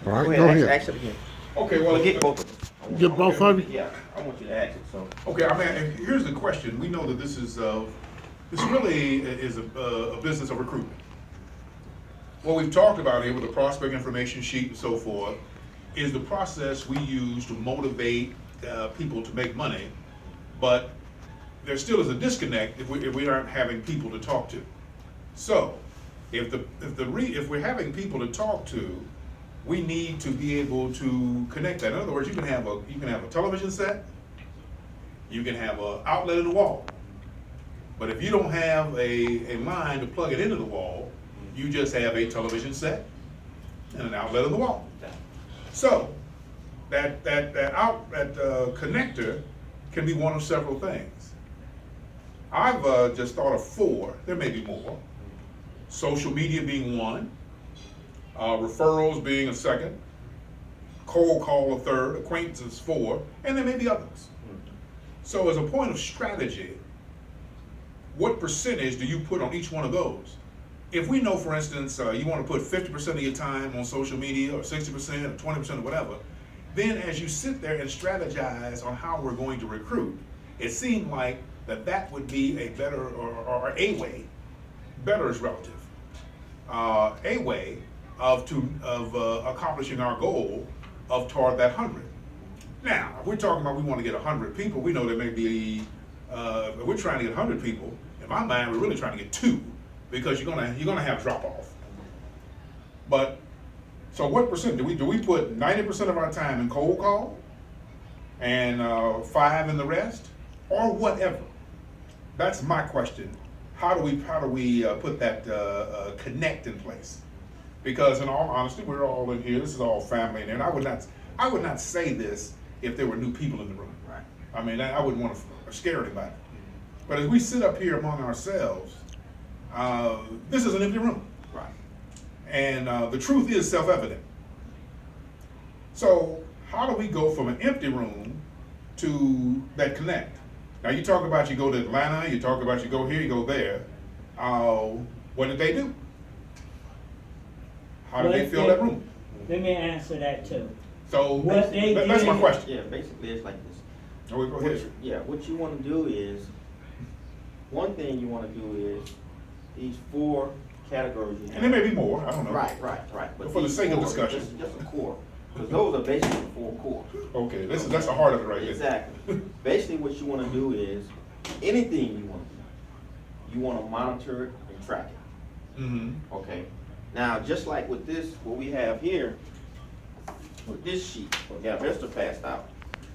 All right, Go go ahead, ahead. ask it again. Okay, well, But get both of them. Get both of you? Yeah, I want you to ask it, so. okay, I mean, here's the question. We know that this really is a business of recruitment. What we've talked about here with the prospect information sheet and so forth is the process we use to motivate people to make money, but there still is a disconnect if we aren't having people to talk to. So, if we're having people to talk to, we need to be able to connect that. In other words, you can have a television set, you can have an outlet in the wall, but if you don't have a line to plug it into the wall, you just have a television set and an outlet in the wall. So that connector can be one of several things. I've just thought of 4. There may be more. Social media being one, referrals being a second, cold call a third, acquaintances 4, and there may be others. So as a point of strategy, what percentage do you put on each one of those? If we know, for instance, you want to put 50% of your time on social media, or 60%, or 20%, or whatever, then as you sit there and strategize on how we're going to recruit, it seemed like that would be a better, or a way, better is relative, a way of accomplishing our goal of toward that 100. Now, if we're talking about we want to get 100 people, we know there may be, if we're trying to get 100 people, in my mind, we're really trying to get 2, because you're gonna have drop off. But so what percent do we put 90% of our time in cold call and 5 in the rest, or whatever? That's my question. How do we put that connect in place? Because in all honesty, we're all in here. This is all family in there, and I would not say this if there were new people in the room. Right. I mean, I wouldn't want to scare anybody. But as we sit up here among ourselves, this is an empty room. Right. And the truth is self-evident. So how do we go from an empty room to that connect? Now you talk about you go to Atlanta, you talk about you go here, you go there. What did they do? How did they fill that room? Let me answer that too. So What they that's my did- question. Yeah, basically it's like this. Oh, go ahead. What you wanna do is, one thing you wanna do is, these 4 categories you have. And there may be more, I don't know. Right. But for the these sake of 4, discussion. Just a core, because those are basically the 4 core. Okay, that's the heart of it right there. Exactly. Basically, what you wanna do is, anything you wanna do, you wanna monitor it and track it, Mm-hmm. okay? Now, just like with this, what we have here, with this sheet, what Galvester passed out.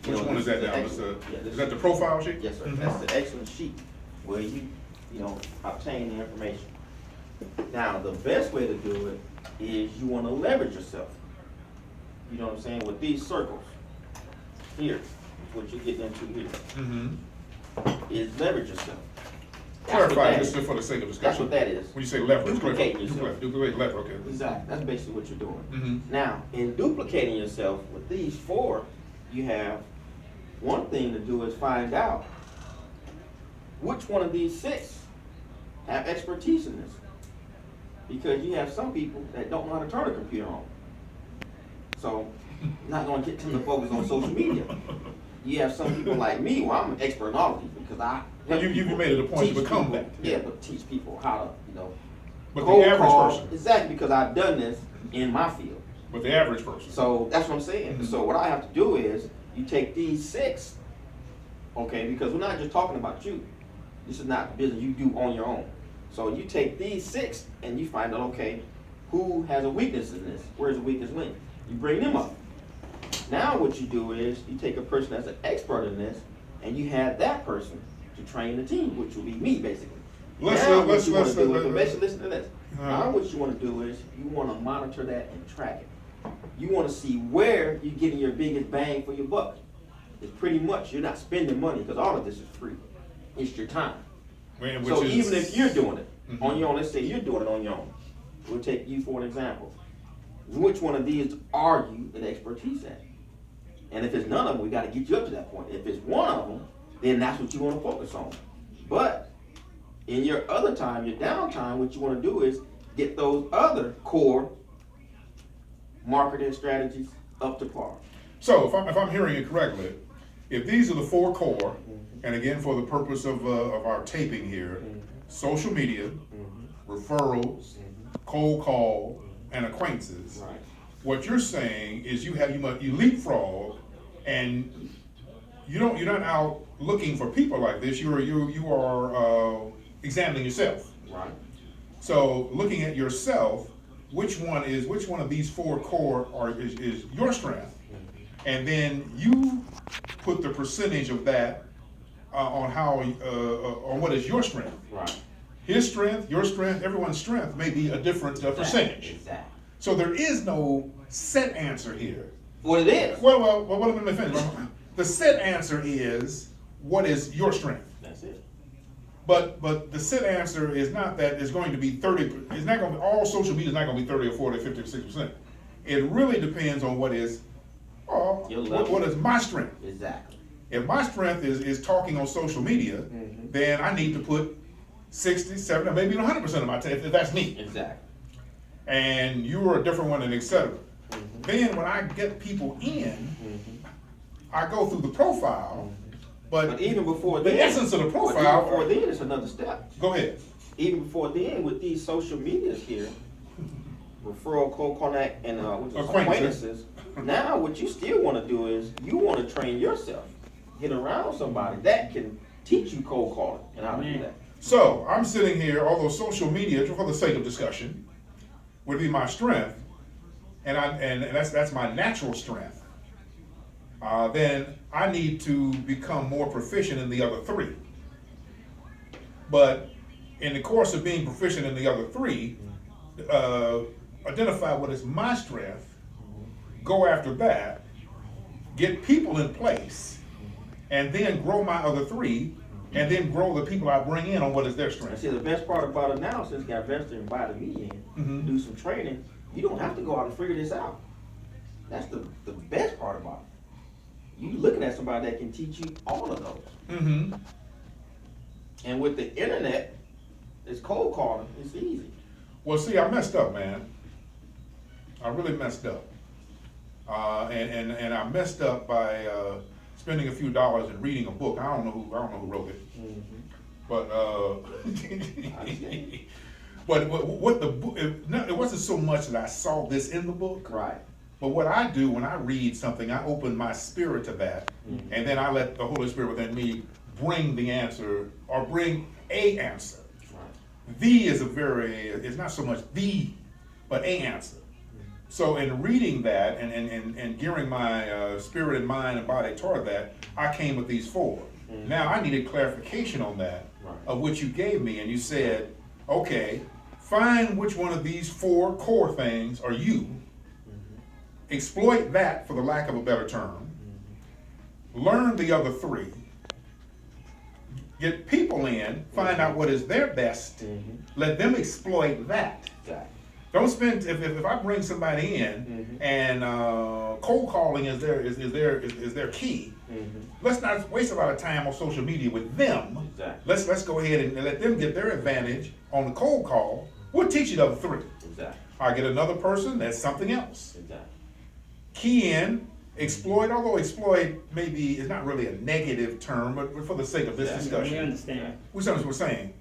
you Which know, one is that the now? excellent- yeah, Is that the profile sheet? Yes, sir, Mhm. that's the excellent sheet, where you obtain the information. Now, the best way to do it is you wanna leverage yourself. You know what I'm saying, with these circles, here, what you're getting into here, Mm-hmm. is leverage yourself. That's what Clarify that just is. for the sake of That's discussion. what that is. When you say leverage, Duplicating yourself. duplicate lever, okay. Exactly, that's basically what you're doing. Mm-hmm. Now, in duplicating yourself with these 4, you have, one thing to do is find out which one of these 6 have expertise in this. Because you have some people that don't know how to turn a computer on. So, not gonna get them to focus on social media. You have some people like me, well, I'm an expert in all of these, because I. Well, you made it a point to teach become people- that. Yeah, but teach people how to, But the cold average call. person, Exactly, because I've done this in my field. but the average person. So that's what I'm saying. Mhm. So what I have to do is, you take these 6, okay, because we're not just talking about you. This is not business you do on your own. So you take these 6 and you find out, okay, who has a weakness in this? Where's the weakness link? You bring them up. Now what you do is, you take a person that's an expert in this, and you have that person to train the team, which will be me, basically. Now what you wanna do is, basically, listen to this. Now what you wanna do is, you wanna monitor that and track it. You wanna see where you're getting your biggest bang for your buck. It's pretty much, you're not spending money, because all of this is free. It's your time. So even if you're doing it on your own, let's say you're doing it on your own. We'll take you for an example. Which one of these are you an expertise at? And if it's none of them, we gotta get you up to that point. If it's one of them, then that's what you wanna focus on. But in your other time, your downtime, what you wanna do is get those other core marketing strategies up to par. So if I'm hearing it correctly, if these are the four core, and again for the purpose of our taping here, social media, referrals, cold call, and acquaintances. Right. What you're saying is you leapfrog, and you're not out looking for people like this. You are examining yourself. Right. So looking at yourself, which one of these four core is your strength, and then you put the percentage of that on what is your strength. Right. His strength, your strength, everyone's strength may be a different percentage. Exactly. So there is no set answer here. What it is. Well, let me finish. The set answer is what is your strength. That's it. But the set answer is not that it's going to be 30. It's not going to all social media is not going to be 30 or 40 or 50 or 60%. It really depends on what is what is my strength. Exactly. If my strength is talking on social media, then I need to put 60, 70, or maybe even 100% of my time if that's me. Exactly. And you're a different one, and etc. Then when I get people in, I go through the profile, But even before the then, essence of the but even profile. before then, it's another step. Go ahead. Even before then, with these social medias here, referral, cold contact, and acquaintances. Now, what you still want to do is you want to train yourself, get around somebody that can teach you cold calling and how to do that. So I'm sitting here, although social media, for the sake of discussion, would be my strength, and that's my natural strength. Then I need to become more proficient in the other three. But in the course of being proficient in the other three, identify what is my strength, go after that, get people in place, and then grow my other three, and then grow the people I bring in on what is their And strength. see, the best part about it now, since got Vesta invited me in, do some training, you don't have to go out and figure this out. That's the best part about it. You looking at somebody that can teach you all of those. And with the internet, it's cold calling, it's easy. Well, see, I messed up, man. I really messed up. And I messed up by spending a few dollars and reading a book. I don't know who wrote it. But what the book? It wasn't so much that I saw this in the book. Right. But what I do when I read something, I open my spirit to that, and then I let the Holy Spirit within me bring the answer or bring a answer. Right. The is it's not so much the, but a answer. So in reading that and gearing my spirit and mind and body toward that, I came with these four. Now I needed clarification on that, of which you gave me, and you said, okay, find which one of these four core things are you, exploit that for the lack of a better term, learn the other three, get people in, find out what is their best, let them exploit that. Exactly. Don't spend if I bring somebody in and cold calling is their key. Let's not waste a lot of time on social media with them. Exactly. Let's go ahead and let them get their advantage on the cold call. We'll teach you the other three. Exactly. I get another person, that's something else. Exactly. Key in, exploit, although exploit maybe is not really a negative term, but for the sake of this We discussion, understand. we understand what we're saying.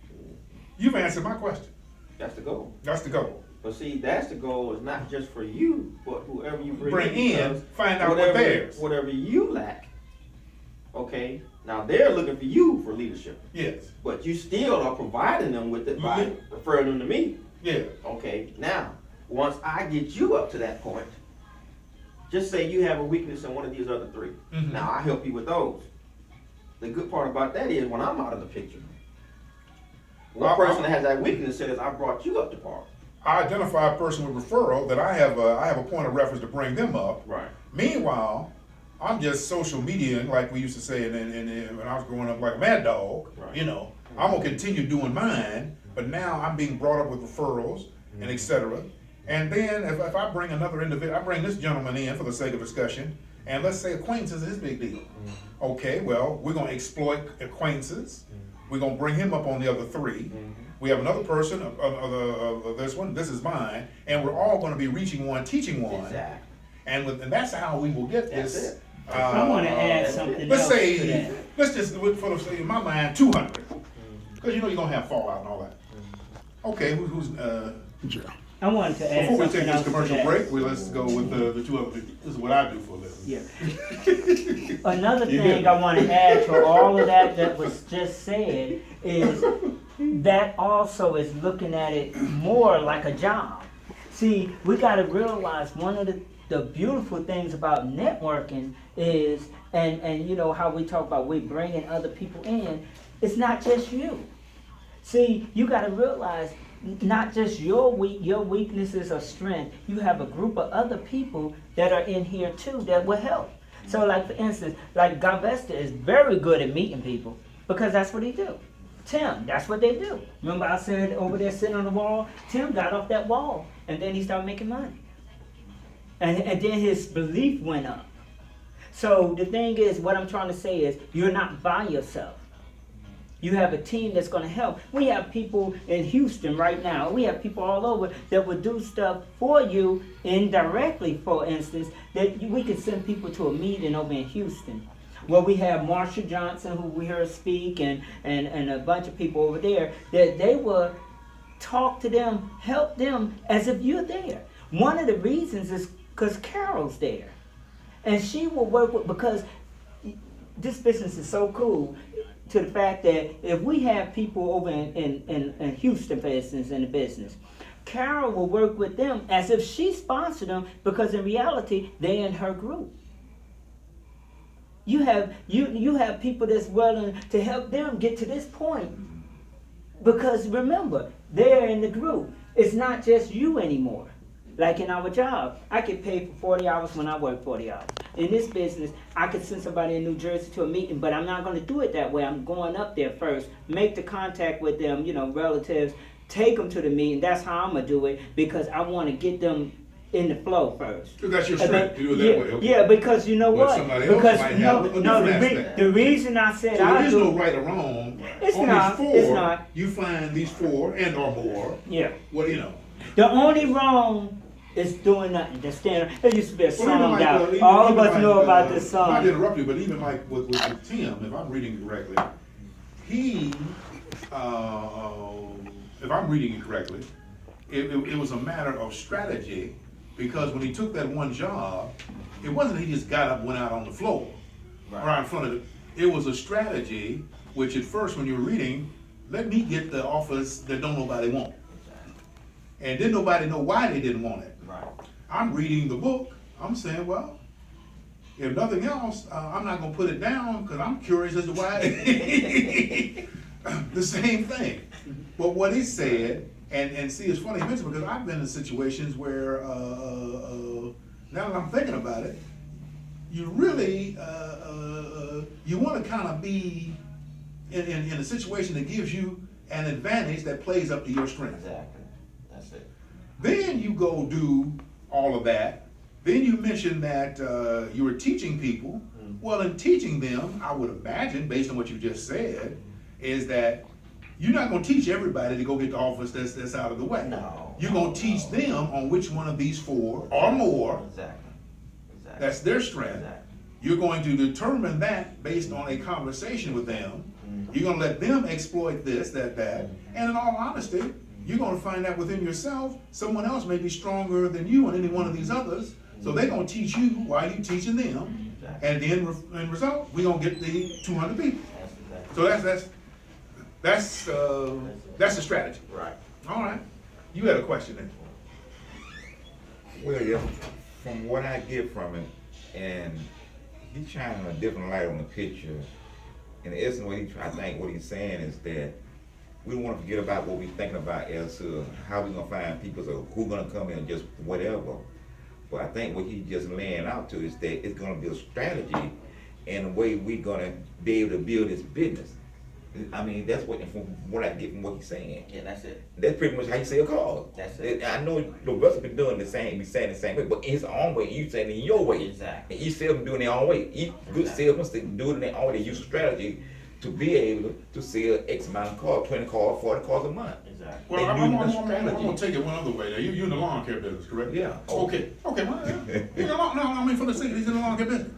You've answered my question. That's the goal. That's the goal. But see, that's the goal. Is not just for you, but whoever you bring In, because find out what theirs. Whatever you lack, okay. Now they're looking for you for leadership, Yes. but you still are providing them with it by referring them to me. Yeah. Okay. Now, once I get you up to that point, just say you have a weakness in one of these other three. Now I help you with those. The good part about that is when I'm out of the picture, one person that has that weakness says, "I brought you up to par." I identify a person with referral that I have a point of reference to bring them up. Right. Meanwhile, I'm just social media, like we used to say, when I was growing up, like a mad dog. Right. You know, I'm gonna continue doing mine, but now I'm being brought up with referrals and etc. And then if I bring another individual, I bring this gentleman in for the sake of discussion, and let's say acquaintances is his big deal. Okay, well, we're gonna exploit acquaintances. We're gonna bring him up on the other three. We have another person of this one. This is mine, and we're all going to be reaching one, teaching one. Exactly. And that's how we will get That's this. it. I want to add something Let's else to say, that. let's just, for the say in my mind, 200. Because you know you're going to have fallout and all that. Okay, who's, I wanted to add before we something take this else to commercial that. break, let's go with the two other people. This is what I do for a living. Yeah. Another You thing get I want to add to all of that was just said is that also is looking at it more like a job. See, we got to realize one of the beautiful things about networking is, and you know how we talk about we bringing other people in, it's not just you. See, you got to realize not just your weaknesses or strength. You have a group of other people that are in here too that will help. So, like for instance, like Gavesta is very good at meeting people because that's what he do. Tim, that's what they do. Remember I said over there sitting on the wall? Tim got off that wall and then he started making money. And then his belief went up. So the thing is, what I'm trying to say is, you're not by yourself. You have a team that's going to help. We have people in Houston right now. We have people all over that will do stuff for you indirectly, for instance, that we could send people to a meeting over in Houston. Well, we have Marsha Johnson, who we heard speak, and a bunch of people over there, that they will talk to them, help them as if you're there. One of the reasons is because Carol's there. And she will work with, because this business is so cool, to the fact that if we have people over in Houston, for instance, in the business, Carol will work with them as if she sponsored them, because in reality, they're in her group. You have people that's willing to help them get to this point, because remember, they're in the group. It's not just you anymore. Like in our job, I get paid for 40 hours when I work 40 hours. In this business, I could send somebody in New Jersey to a meeting, but I'm not going to do it that way. I'm going up there first, make the contact with them, relatives, take them to the meeting. That's how I'm going to do it, because I want to get them in the flow first. So that's your strength. You do it that way. Okay. Yeah, because you know But what? somebody else Because might have a different aspect. the reason I said So I there is do, no right or wrong. It's On not, these four, it's not. you find these four and or more. Yeah. Well, The only wrong is doing nothing. The standard. There used to be a Well, even song like, out. even- All even of us like, know about this Not song. to interrupt you, but even like with Tim, if I'm reading it correctly, he, if I'm reading it correctly, it was a matter of strategy, because when he took that one job, it wasn't he just got up and went out on the floor, right in front of it. It was a strategy, which at first when you're reading, let me get the office that don't nobody want. And didn't nobody know why they didn't want it. Right. I'm reading the book, I'm saying, well, if nothing else, I'm not gonna put it down, because I'm curious as to why. The same thing. But what he said, and see, it's funny you mention, because I've been in situations where, now that I'm thinking about it, you really, you wanna kind of be in a situation that gives you an advantage that plays up to your strength. Exactly. That's it. Then you go do all of that. Then you mentioned that you were teaching people. Well, in teaching them, I would imagine, based on what you just said, is that you're not going to teach everybody to go get the office that's out of the way. No. You're going to teach them on which one of these four or more, Exactly. that's their strength. Exactly. You're going to determine that based on a conversation with them. You're going to let them exploit this, that. And in all honesty, you're going to find out within yourself, someone else may be stronger than you on any one of these others. So they're going to teach you while you're teaching them. And then in result, we're going to get the 200 people. So that's the strategy. Right. All right. You had a question then. Well, yeah, from what I get from it, and he's shining a different light on the picture. In essence, I think what he's saying is that we don't want to forget about what we're thinking about as to how we're gonna find people, so who's gonna come in, just whatever. But I think what he's just laying out to is that it's gonna be a strategy and a way we're gonna be able to build this business. I mean, that's what from what I get from what he's saying. Yeah, that's it. That's pretty much how you say a call. That's it. I know the rest of been doing the same, be saying the same way, but in his own way, you saying it in your way. Exactly. And each salesman doing their own way. Each good salesman do it in their own way. They use a strategy to be able to sell X amount of cars, 20 cars, 40 cars a month. Exactly. learn. Well, And I'm using a gonna strategy. take it one other way. Now, you in the lawn care business, correct? Yeah. Okay. Well, you know, no, I mean for the sake he's in the lawn care business.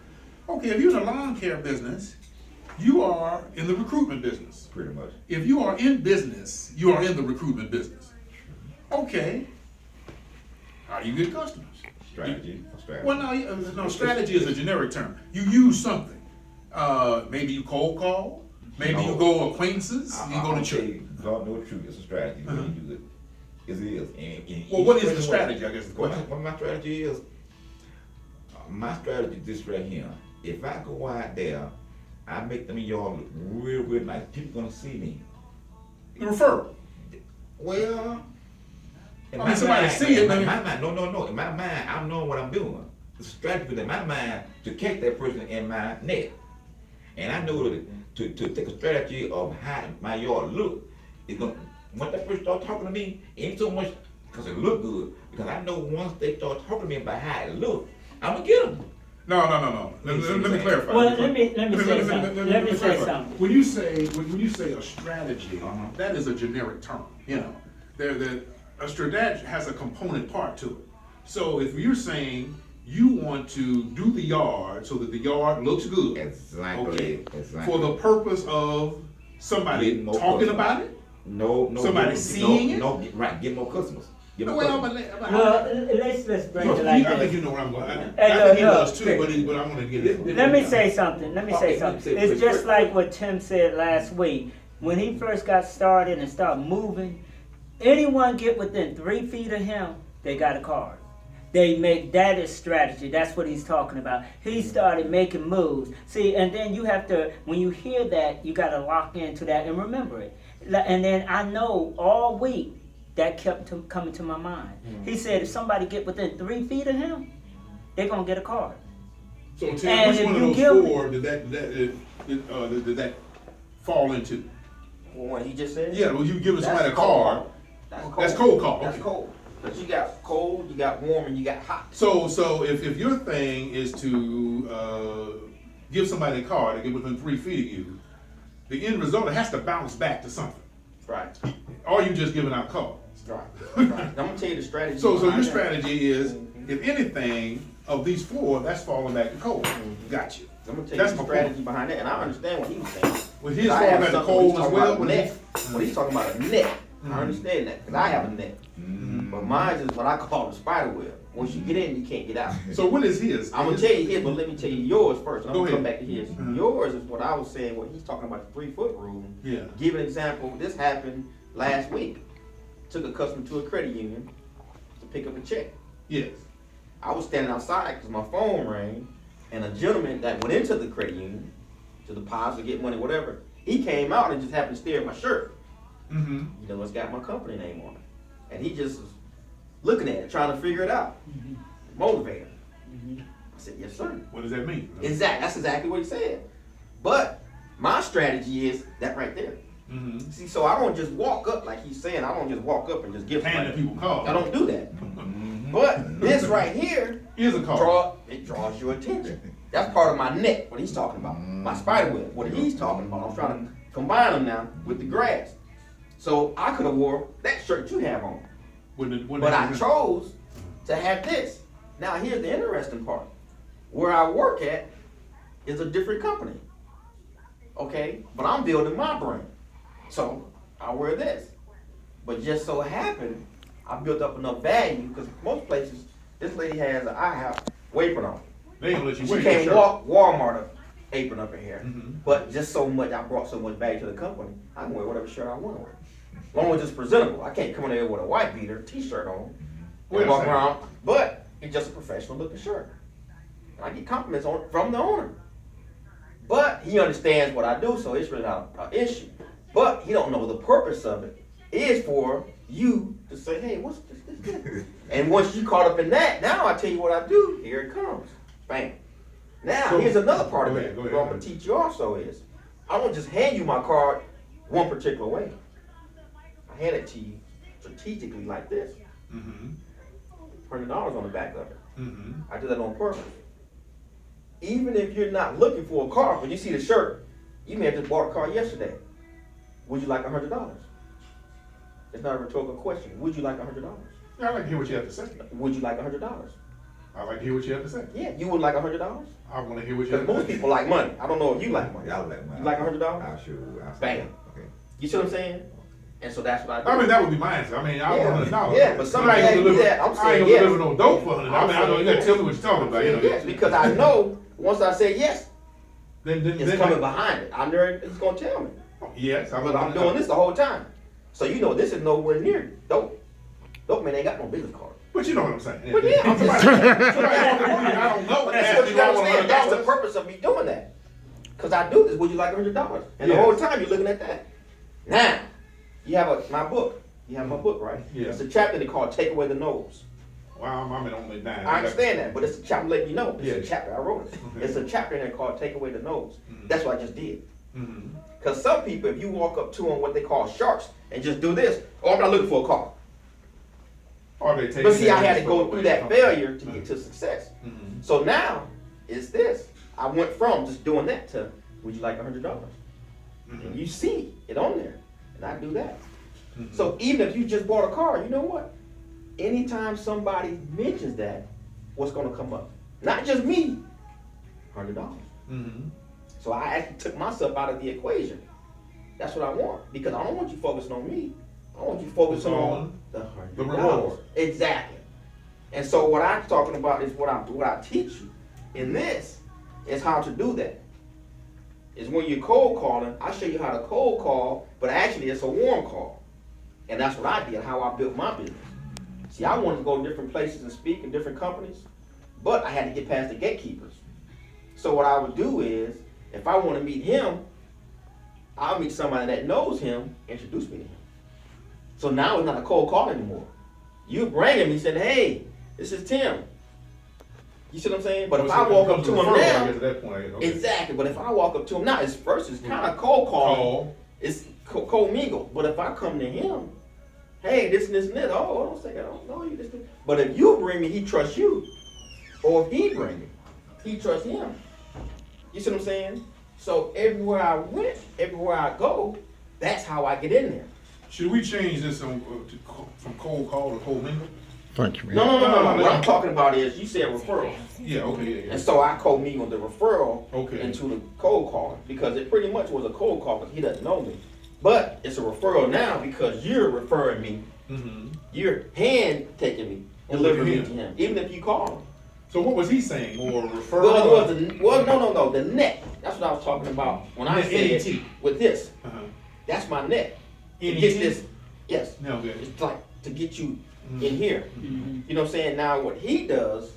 Okay, if you're in the lawn care business, you are in the recruitment business. Pretty much. If you are in business, you are in the recruitment business. Okay. How do you get customers? Strategy. Strategy. Well, no, strategy is a generic term. You use something. Maybe you cold call. Maybe you go acquaintances. You go to church. God knows the truth. It's a strategy. Uh-huh. When you use it. Yes, it is. Well, what is the strategy, I guess is the question. What my strategy is, my strategy is this right here. If I go out there, I make them y'all look real, real nice. People gonna see me. The referral. Well, in I mean, somebody see it, in man. my mind, no. In my mind, I'm knowing what I'm doing. The strategy in my mind to catch that person in my net. And I know that to take a strategy of how my yard look, it's gonna, once that person start talking to me, it ain't so much because it look good, because I know once they start talking to me about how it look, I'm gonna get them. No. Let me clarify. Well, let me say something. Let me say clarify. something. When you say a strategy, Uh-huh. that is a generic term. You know, a strategy has a component part to it. So if you're saying you want to do the yard so that the yard looks good, Exactly. for the purpose of somebody Getting more talking customers. about it. No. Somebody seeing it? No, right, get more customers. Get more Well, customers. Well, let's bring it I like think this. you know where I'm going. I Hey, think he look, does too, look. but I want to get it. Let me say something. Let me say Okay, something. let me say- It's just like what Tim said last week. When he first got started and started moving, anyone get within 3 feet of him, they got a card. They make that is strategy. That's what he's talking about. He started making moves. See, and then you have to, when you hear that, you got to lock into that and remember it. And then I know all week that kept coming to my mind. He said if somebody get within 3 feet of him, they're gonna get a card. So Tim, And which if one of you those give- four did that fall into? What he just said? Yeah, well, you giving somebody a That's cold card. call. That's cold call, That's okay. cold. But you got cold, you got warm, and you got hot. So if your thing is to give somebody a card to get within 3 feet of you, the end result, it has to bounce back to something. Right. Or you just giving out cards. Right. Right. I'm gonna tell you the strategy. So your behind that. strategy is, if anything of these four, that's falling back to cold. Got you. I'm gonna tell That's you my the strategy point. behind that, and I understand what he was saying. Well, his I falling have back to something cold he's as talking well. about net. When he's talking about a net, I understand that because I have a net. But mine is what I call the spider web. Once you get in, you can't get out. So what is his? I'm gonna tell you his, but let me tell you yours first. And I'm Go gonna come ahead. back to his. Mhm. Yours is what I was saying. What he's talking about, the 3 foot rule. Yeah. Give an example. This happened last week. Took a customer to a credit union to pick up a check. Yes. I was standing outside because my phone rang, and a gentleman that went into the credit union to deposit, get money, whatever, he came out and just happened to stare at my shirt. Mm-hmm. You know, it's got my company name on it. And he just was looking at it, trying to figure it out. Motor-Vator. I said, yes, sir. What does that mean? That's exactly what he said. But my strategy is that right there. Mm-hmm. See, so I don't just walk up like he's saying. I don't just walk up and just give Handing somebody. people cards. I don't do that. But this right here, Here's a card. it draws your attention. That's part of my net, what he's talking about. My spider web, what he's talking about. I'm trying to combine them now with the grass. So I could have wore that shirt you have on. But I chose to have this. Now here's the interesting part. Where I work at is a different company. Okay? But I'm building my brand. So I wear this. But just so happened, I built up enough value because most places, this lady has an IHOP apron on. They ain't gonna let you She wear your can't shirt. walk Walmart apron up in here. Mhm. But just so much, I brought so much value to the company, I can wear whatever shirt I want to wear. As long as it's presentable. I can't come in there with a white beater, t-shirt on, Wait and a walk second. around. But it's just a professional looking shirt. And I get compliments on from the owner. But he understands what I do, so it's really not an issue. But he don't know the purpose of it is for you to say, hey, what's this? And once you caught up in that, now I tell you what I do. Here it comes. Bam. Now, So- here's another part of Go it. ahead, go What ahead. I'm going to teach you also is, I don't just hand you my card one particular way. I hand it to you strategically like this. Mm-hmm. $100 on the back of it. Mm-hmm. I do that on purpose. Even if you're not looking for a car, when you see the shirt, you may have just bought a car yesterday. Would you like $100? It's not a rhetorical question. Would you like $100? Yeah, I like to hear what you have to say. Would you like $100? I like to hear what you have to say. Yeah, you would like $100? I want to hear what you Because have to most say. people like money. I don't know if you like money. Yeah, I like money. You like $100? I sure would. I say Bam. that. Okay. You see what I'm saying? And so that's what I do. I mean, that would be my answer. I mean, I want $100. Yeah, but some I ain't gonna people deliver. yeah, I'm I saying ain't gonna yes. deliver no dope for $100. I mean, I know you gotta tell me what you're talking about. You know, Yes, because I know once I say yes, then it's coming behind it. I know it's gonna tell me. Yes, But I'm doing this the whole time. So you know this is nowhere near dope. Dope man ain't got no business card. But you know what I'm saying. But yeah, I'm just Somebody I don't know. But that's what you gotta understand. That's the purpose of me doing that. Because I do this. Would you like $100? And the Yes. whole time you're looking at that. Now, you have my book. You have my book, right? Yeah. It's a chapter they call Take Away the Nose. Wow, I'm in only 9. I understand that, but it's a chapter letting you know. It's Yeah. a chapter. I wrote it. Okay. It's a chapter in there called Take Away the Nose. Mhm. That's what I just did. Mm-hmm. Because some people, if you walk up to them what they call sharks and just do this, oh, I'm not looking for a car. Or they take But see, it I had to and go throw through it that away. failure to get to success. Mhm. So now, it's this. I went from just doing that to, would you like $100? Mhm. And you see it on there. And I do that. Mhm. So even if you just bought a car, you know what? Anytime somebody mentions that, what's going to come up? Not just me, $100. Mhm. So I actually took myself out of the equation. That's what I want. Because I don't want you focusing on me. I want you focusing on the $100. the reward. Exactly. And so what I'm talking about is what I teach you in this is how to do that. Is when you're cold calling, I show you how to cold call, but actually it's a warm call. And that's what I did, how I built my business. See, I wanted to go to different places and speak in different companies, but I had to get past the gatekeepers. So what I would do is, if I want to meet him, I'll meet somebody that knows him, introduce me to him. So now it's not a cold call anymore. You bring him, he said, hey, this is Tim. You see what I'm saying? But if I walk up to him now, at that point, okay. exactly, but if I walk up to him now, it's kind of cold calling. Call. It's cold mingle. But if I come to him, hey, this and this and this, oh, hold on a second, I don't know you, this. But if you bring me, he trusts you. Or if he bring me, he trusts him. You see what I'm saying? So everywhere I went, everywhere I go, that's how I get in there. Should we change this from cold call to cold mingle? Thank you. No. What I'm talking about is, you said referral. Yeah, okay, yeah. And so I cold mingle the referral Okay. into the cold call because it pretty much was a cold call because he doesn't know me. But it's a referral now because you're referring me. Mm-hmm. You're hand taking me, delivering me to him, even if you call him. So what was he saying? More referral? No, the net. That's what I was talking about when I said NET. with this. Uh-huh. That's my net. To NET? get this, yes. Yeah, okay. It's like to get you Mhm. in here. Mhm. You know what I'm saying? Now what he does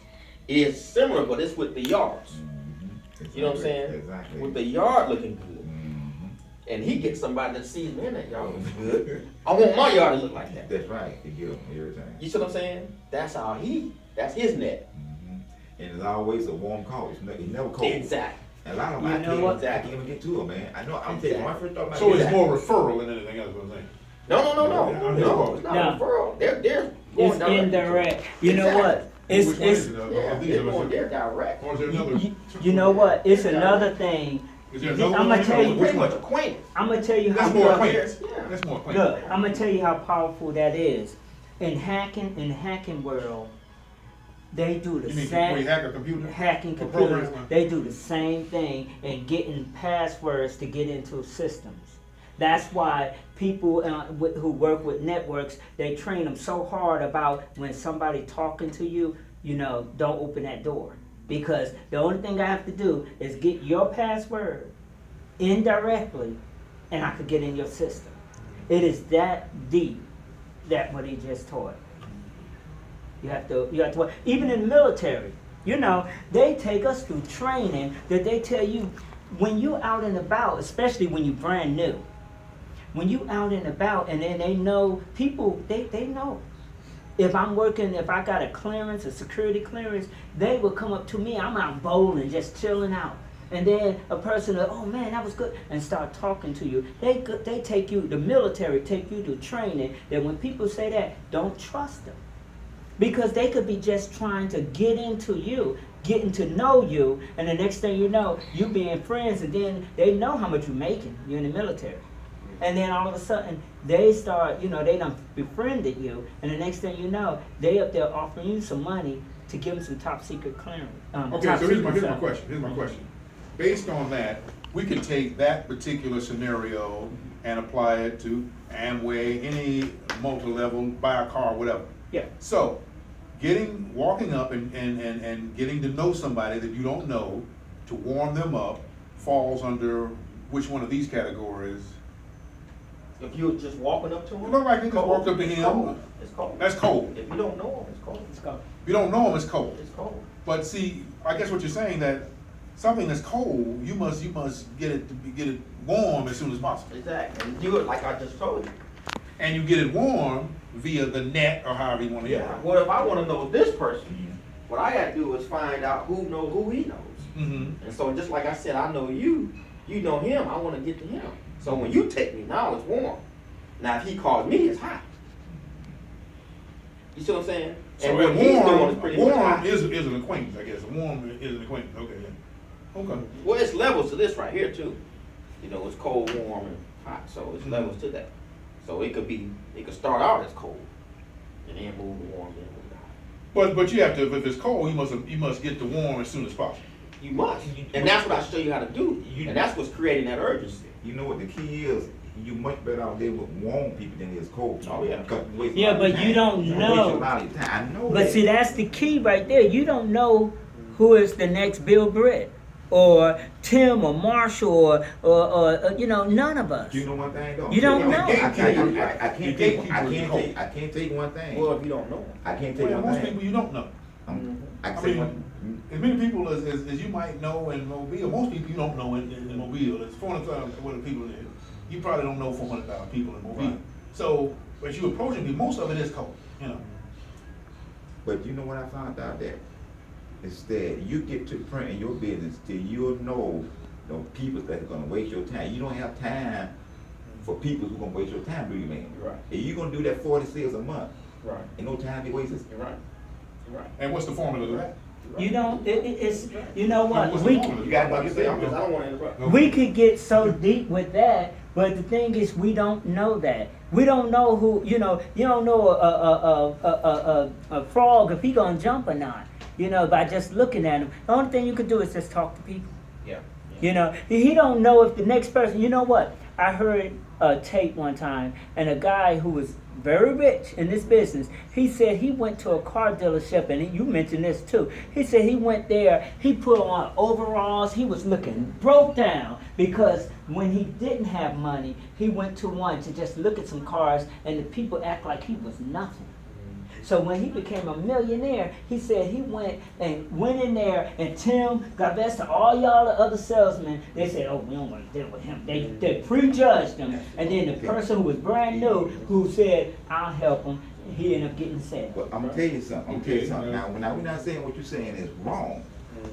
is similar, but it's with the yards. Mhm. You know what I'm saying? Exactly. With the yard looking good. Mhm. And he gets somebody that sees, man, that yard looks good. I want my yard to look like that. That's right. You get them every time. You see what I'm saying? That's that's his net. Mhm. And it's always a warm call. It's never cold. Exactly. And a lot of them, You I know can't, what? I can't even get to them, man. I know. I'm telling you, when I first started my So it's business, more referral than anything else, what I'm saying. No. No, It's not No. a referral. They're going It's direct. indirect. You know Exactly. what? It's Which one is it? Yeah, These they're are- going there direct. Or is there another? you know what? It's another thing. Is there another I'ma one? tell you- Which Pretty one? much acquaintance. I'm gonna tell you how. That's more Yeah. acquaintance. Yeah. That's more acquaintance. Look, I'm gonna tell you how powerful that is. In the hacking world, they do the You mean same. when you hack a computer? Hacking Or computers, program? they do the same thing and getting passwords to get into systems. That's why people who work with networks, they train them so hard about when somebody talking to you, don't open that door. Because the only thing I have to do is get your password indirectly and I could get in your system. It is that deep, that what he just taught. You have to, even in the military, they take us through training that they tell you when you out and about, especially when you're brand new, when you out and about and then they know, people, they know. If I got a clearance, a security clearance, they will come up to me, I'm out bowling, just chilling out. And then a person will, oh man, that was good, and start talking to you. They take you, the military take you to training that when people say that, don't trust them. Because they could be just trying to get into you, getting to know you, and the next thing you know, you being friends, and then they know how much you're making. You're in the military. And then all of a sudden, they start, they done befriended you, and the next thing you know, they up there offering you some money to give them some top secret clearance. Okay, top so here's my secret stuff. question, here's my question. Based on that, we can take that particular scenario and apply it to Amway, any multi-level, buy a car, whatever. Yeah. So, walking up and getting to know somebody that you don't know, to warm them up, falls under which one of these categories? If you're just walking up to him. It look like they just walked up to It's him. cold. It's cold. That's cold. If you don't know him, it's cold. Let's go. If you don't know them, it's cold. It's cold. But see, I guess what you're saying that something that's cold, you must get it warm as soon as possible. Exactly. And do it like I just told you. And you get it warm via the net or however you want to get it. Well, if I want to know this person, what I got to do is find out who knows who he knows. Mm-hmm. And so just like I said, I know you, you know him, I want to get to him. So when you take me, now it's warm. Now if he calls me, it's hot. You see what I'm saying? So and what he's doing is pretty much warm hot. is an acquaintance, I guess. Warm is an acquaintance. Okay, yeah. Okay. Well, it's levels to this right here too. It's cold, warm, and hot. So it's levels to that. So it could start out as cold, and then move to warm, then move to hot. But you have to, if it's cold, you must get the warm as soon as possible. You must, and that's what I show you how to do. And that's what's creating that urgency. You know what the key is? You much better out there with warm people than is cold. Oh, yeah. Because you waste a Yeah, lot of but time. you don't You know. waste a lot of time. I know But that. see, that's the key right there. You don't know who is the next Bill Britt or Tim or Marshall or none of us. You know one thing though? You don't know. I can't take one thing. Well, if you don't know. I can't take Well, one most thing. people you don't know. I can I say mean, one. as many people as you might know in Mobile, most people you don't know in Mobile. It's 400,000 what the people in. You probably don't know 400,000 people in Mobile. Right. So, but you approaching people, most of it is cold, But you know what I found out that is that you get to print in your business till you'll know the people that are gonna waste your time. You don't have time for people who gonna waste your time, do you, man? Right. If you gonna do that 40 sales a month, Right. ain't no time to be wasted. You're right. You're right. And what's the formula to that? You don't. It's you know what What's the we formula? You got Like what you you say, say, I don't want to interrupt. we could get so deep with that, but the thing is, we don't know that. We don't know who. You don't know a frog if he gonna jump or not. By just looking at him. The only thing you could do is just talk to people. Yeah. He don't know if the next person. You know what? I heard a tape one time, and a guy who was very rich in this business, he said he went to a car dealership, and you mentioned this too. He said he went there, he put on overalls, he was looking broke down because when he didn't have money, he went to one to just look at some cars, and the people act like he was nothing. So when he became a millionaire, he said he went in there, and Tim, God bless to all y'all the other salesmen, they said, oh, we don't want to deal with him. They prejudged him. And then the person who was brand new, who said, I'll help him, he ended up getting set. But I'm gonna tell you something. Now, we're not saying what you're saying is wrong,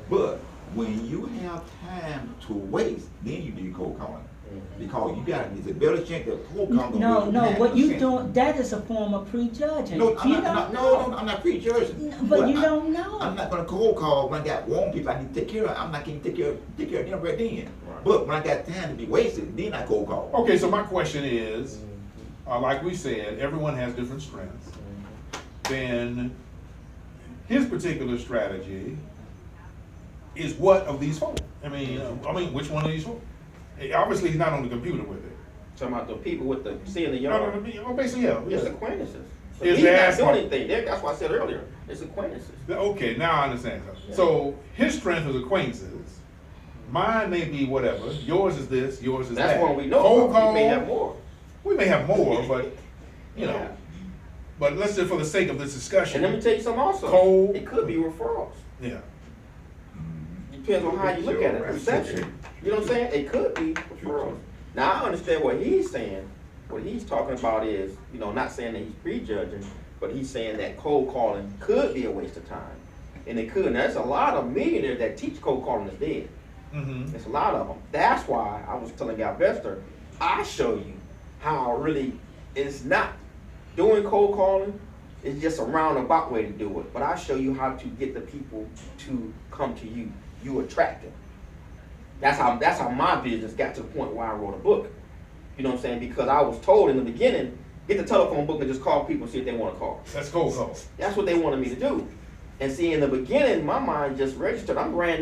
but when you have time to waste, then you do cold calling. Because you got it's a better chance that cold calling. No, what you doing, that is a form of prejudging. No, You I'm don't know. no, I'm not prejudging. But you don't know. I'm not gonna cold call when I got warm people I need to take care of. I'm not gonna take care of them right then. Right. But when I got time to be wasted, then I cold call. Okay, so my question is, like we said, everyone has different strengths. Then his particular strategy is what of these four? I mean, which one of these four? Obviously, he's not on the computer with it. Talking about the people with the seeing the No, yard. well, basically, yeah. It's acquaintances. So His he's not ass- doing anything. That's what I said earlier. It's acquaintances. Okay, now I understand. Yeah. So his strength is acquaintances. Mine may be whatever. Yours is this. Yours is That's that. one we know. Cold About. call. We may have more. We may have more, but you know. Yeah. But let's just for the sake of this discussion. And let me tell you something also. Cold. It could be referrals. Yeah. Depends on how you look at it. Perception. You know what I'm saying? It could be referrals. Now I understand what he's saying. What he's talking about is, not saying that he's prejudging, but he's saying that cold calling could be a waste of time. And it could. Now there's a lot of millionaires that teach cold calling is dead. Mm-hmm. There's a lot of them. That's why I was telling Galvester, I show you how really it's not doing cold calling. It's just a roundabout way to do it. But I show you how to get the people to come to you. You attract them. That's how my business got to the point where I wrote a book. You know what I'm saying? Because I was told in the beginning, get the telephone book and just call people and see if they want to call. That's cold call. That's what they wanted me to do. And see, in the beginning, my mind just registered. I'm brand